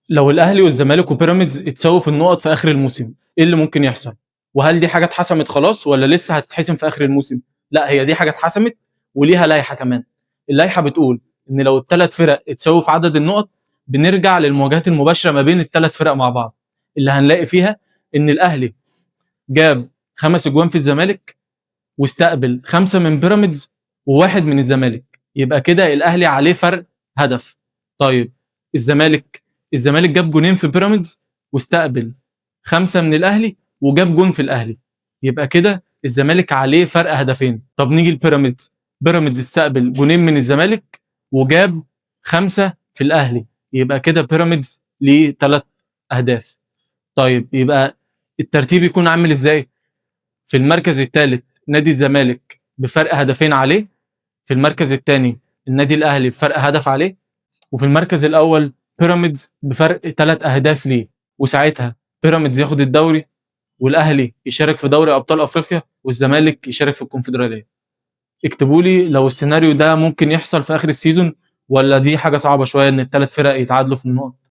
لو الاهلي والزمالك وبيراميدز اتساووا في النقط في اخر الموسم، ايه اللي ممكن يحصل؟ وهل دي حاجه اتحسمت خلاص ولا لسه هتتحسم في اخر الموسم؟ لا، هي دي حاجه اتحسمت وليها لائحه كمان. اللائحه بتقول ان لو الثلاث فرق اتساووا في عدد النقط، بنرجع للمواجهات المباشره ما بين الثلاث فرق مع بعض، اللي هنلاقي فيها ان الاهلي جاب 5 اجوان في الزمالك، واستقبل 5 من بيراميدز وواحد من الزمالك، يبقى كده الاهلي عليه فرق هدف. طيب الزمالك، جاب جونين في بيراميدز واستقبل 5 من الاهلي وجاب جون في الاهلي، يبقى كده الزمالك عليه فرق هدفين. طب نيجي لبيراميدز، استقبل جونين من الزمالك وجاب 5 في الاهلي، يبقى كده بيراميدز ليه 3 اهداف. طيب يبقى الترتيب يكون عامل ازاي؟ في المركز الثالث نادي الزمالك بفرق هدفين عليه، في المركز الثاني النادي الاهلي بفرق هدف عليه، وفي المركز الاول بيراميدز بفرق 3 اهداف ليه. وساعتها بيراميدز ياخد الدوري، والاهلي يشارك في دوري ابطال افريقيا، والزمالك يشارك في الكونفدراليه. اكتبوا لي لو السيناريو ده ممكن يحصل في اخر السيزون، ولا دي حاجه صعبه شويه ان ال3 فرق يتعادلوا في النقط.